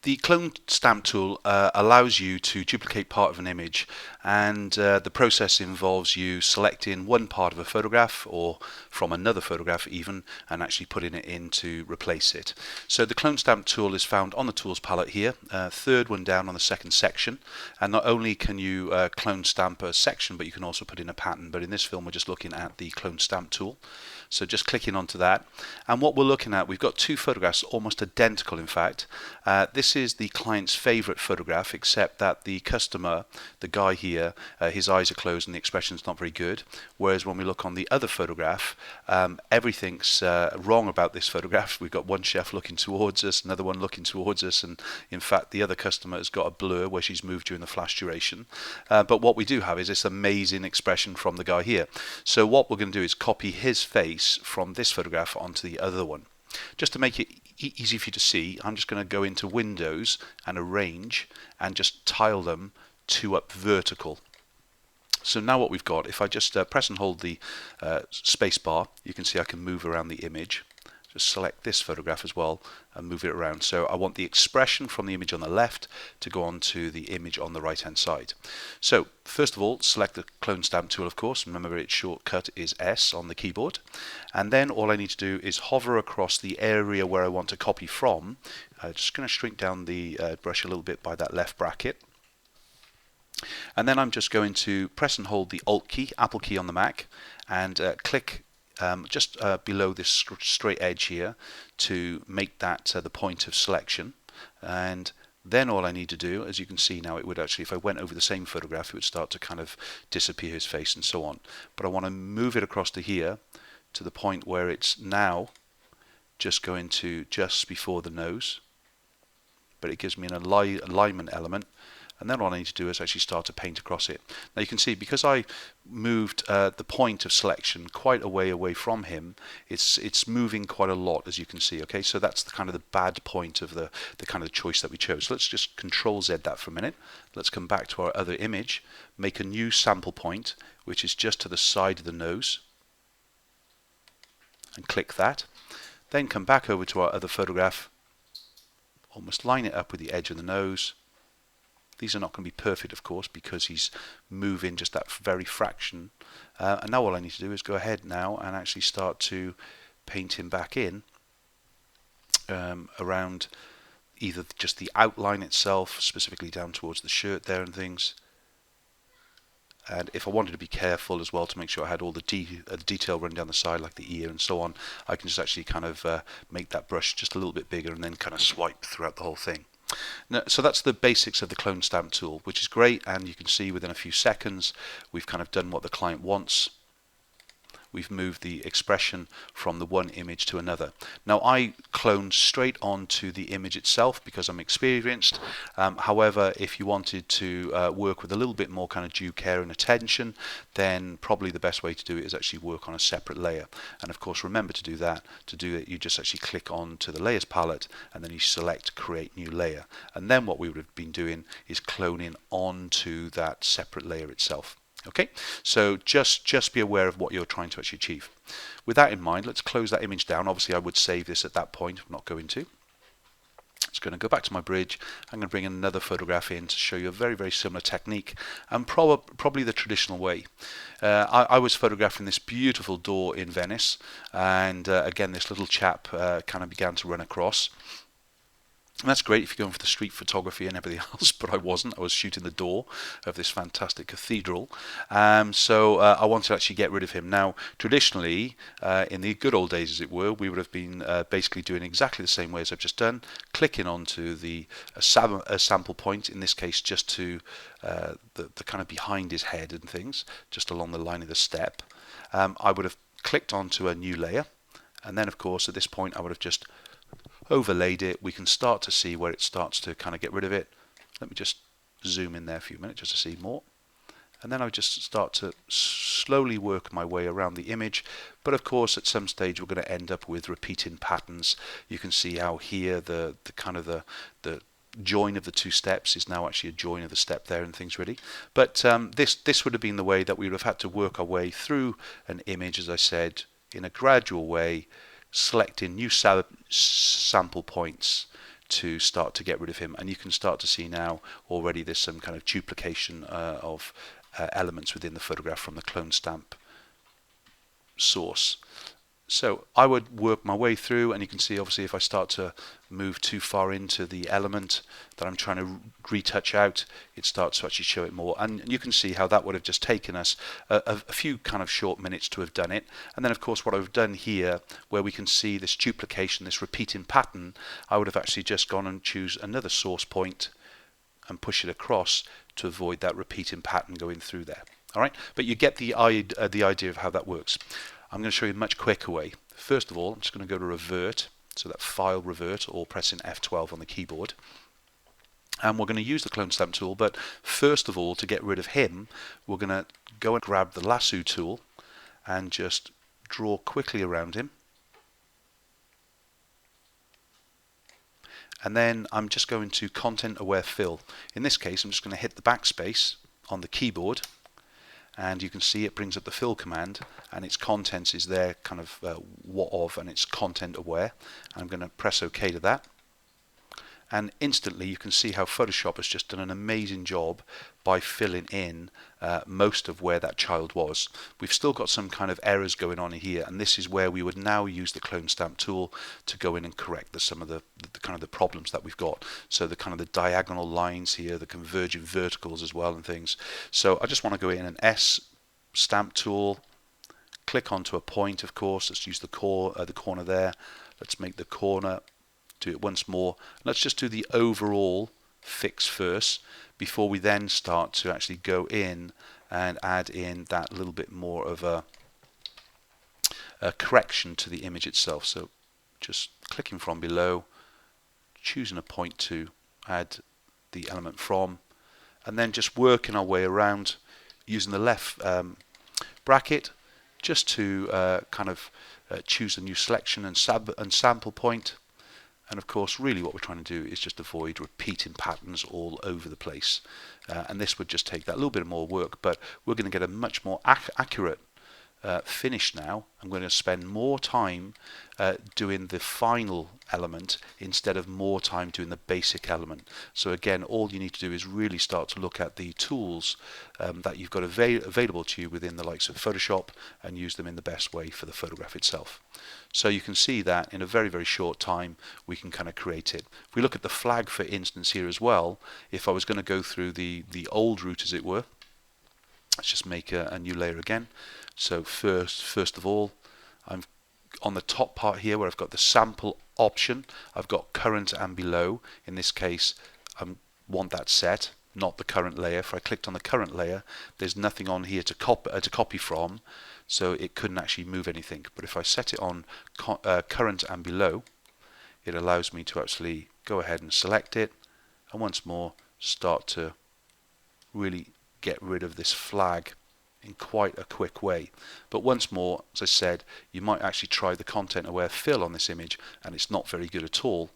The clone stamp tool allows you to duplicate part of an image, and the process involves you selecting one part of a photograph or from another photograph even, and actually putting it in to replace it. So the clone stamp tool is found on the tools palette here, third one down on the second section, and not only can you clone stamp a section, but you can also put in a pattern. But in this film we're just looking at the clone stamp tool. So just clicking onto that, and what we're looking at, we've got two photographs almost identical in fact. This is the client's favorite photograph, except that the customer, the guy here, his eyes are closed and the expression's not very good, whereas when we look on the other photograph, everything's wrong about this photograph. We've got one chef looking towards us, another one looking towards us, and in fact the other customer has got a blur where she's moved during the flash duration. But what we do have is this amazing expression from the guy here. So what we're going to do is copy his face from this photograph onto the other one. Just to make it easy for you to see, I'm just going to go into Windows and Arrange and just tile them two up vertical. So now what we've got, if I just press and hold the space bar, you can see I can move around the image. Just select this photograph as well and move it around. So I want the expression from the image on the left to go on to the image on the right hand side. So first of all, select the clone stamp tool, of course. Remember, its shortcut is S on the keyboard, and then all I need to do is hover across the area where I want to copy from. Just going to shrink down the brush a little bit by that left bracket, and then I'm just going to press and hold the Alt key, Apple key on the Mac, and click just below this straight edge here to make that the point of selection. And then all I need to do, as you can see now, it would actually, if I went over the same photograph, it would start to kind of disappear his face and so on. But I want to move it across to here to the point where it's now just going to just before the nose, but it gives me an alignment element. And then all I need to do is actually start to paint across it. Now you can see, because I moved the point of selection quite a way away from him, it's moving quite a lot, as you can see. Okay, so that's the kind of the bad point of the kind of choice that we chose. Let's just Control Z that for a minute. Let's come back to our other image, make a new sample point, which is just to the side of the nose, and click that. Then come back over to our other photograph, almost line it up with the edge of the nose. These are not going to be perfect, of course, because he's moving just that very fraction. And now all I need to do is go ahead now and actually start to paint him back in around either just the outline itself, specifically down towards the shirt there and things. And if I wanted to be careful as well to make sure I had all the detail run down the side, like the ear and so on, I can just actually kind of make that brush just a little bit bigger and then kind of swipe throughout the whole thing. Now, so that's the basics of the clone stamp tool, which is great, and you can see within a few seconds we've kind of done what the client wants. We've moved the expression from the one image to another. Now I cloned straight onto the image itself because I'm experienced. However, if you wanted to work with a little bit more kind of due care and attention, then probably the best way to do it is actually work on a separate layer. And of course, remember to do that. To do it, you just actually click on to the layers palette and then you select create new layer. And then what we would have been doing is cloning onto that separate layer itself. Okay, so just be aware of what you're trying to actually achieve. With that in mind, let's close that image down. Obviously, I would save this at that point. I'm not going to. It's going to go back to my bridge. I'm going to bring another photograph in to show you a very, very similar technique, and probably the traditional way. I was photographing this beautiful door in Venice, and again, this little chap kind of began to run across. And that's great if you're going for the street photography and everything else, but I wasn't. I was shooting the door of this fantastic cathedral. So I wanted to actually get rid of him. Now, traditionally, in the good old days, as it were, we would have been basically doing exactly the same way as I've just done, clicking onto the sample point, in this case just to the kind of behind his head and things, just along the line of the step. I would have clicked onto a new layer, and then, of course, at this point, I would have just overlaid it. We can start to see where it starts to kind of get rid of it. Let me just zoom in there a few minutes just to see more. And then I just start to slowly work my way around the image. But of course, at some stage, we're going to end up with repeating patterns. You can see how here the kind of the join of the two steps is now actually a join of the step there and things really. But this would have been the way that we would have had to work our way through an image, as I said, in a gradual way, selecting new sample points to start to get rid of him. And you can start to see now already there's some kind of duplication of elements within the photograph from the clone stamp source. So I would work my way through, and you can see obviously if I start to move too far into the element that I'm trying to retouch out, it starts to actually show it more. And you can see how that would have just taken us a few kind of short minutes to have done it. And then of course what I've done here, where we can see this duplication, this repeating pattern, I would have actually just gone and choose another source point and push it across to avoid that repeating pattern going through there. All right, but you get the idea of how that works. I'm going to show you a much quicker way. First of all, I'm just going to go to revert, so that file revert, or pressing F12 on the keyboard. And we're going to use the clone stamp tool, but first of all, to get rid of him, we're going to go and grab the lasso tool and just draw quickly around him. And then I'm just going to content aware fill. In this case, I'm just going to hit the backspace on the keyboard, and you can see it brings up the fill command, and its contents is there kind of what of, and it's content aware. I'm going to press OK to that, and instantly you can see how Photoshop has just done an amazing job by filling in most of where that child was. We've still got some kind of errors going on here, and this is where we would now use the clone stamp tool to go in and correct some of the kind of the problems that we've got. So the kind of the diagonal lines here, the converging verticals as well and things. So I just want to go in and S stamp tool, click onto a point, of course. Let's use the corner there. Let's make the corner, do it once more. Let's just do the overall fix first before we then start to actually go in and add in that little bit more of a correction to the image itself. So just clicking from below, choosing a point to add the element from, and then just working our way around using the left bracket just to kind of choose a new selection and sample point. And of course, really what we're trying to do is just avoid repeating patterns all over the place. And this would just take that little bit more work, but we're going to get a much more accurate finish now. I'm going to spend more time doing the final element instead of more time doing the basic element. So again, all you need to do is really start to look at the tools that you've got available to you within the likes of Photoshop and use them in the best way for the photograph itself. So you can see that in a very, very short time we can kind of create it. If we look at the flag, for instance, here as well, if I was going to go through the old route, as it were, let's just make a new layer again. So first of all, I'm on the top part here where I've got the sample option. I've got current and below. In this case, I want that set, not the current layer. If I clicked on the current layer, there's nothing on here to copy from, so it couldn't actually move anything. But if I set it on current and below, it allows me to actually go ahead and select it, and once more start to really get rid of this flag in quite a quick way. But once more, as I said, you might actually try the content aware fill on this image and it's not very good at all,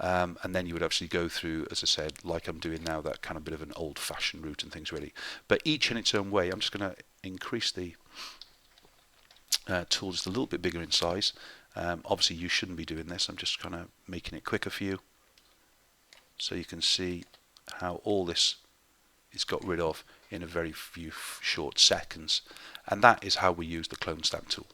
and then you would actually go through, as I said, like I'm doing now, that kind of bit of an old-fashioned route and things really. But each in its own way. I'm just going to increase the tool just a little bit bigger in size. Obviously you shouldn't be doing this, I'm just kind of making it quicker for you so you can see how all this is got rid of in a very few short seconds. And that is how we use the clone stamp tool.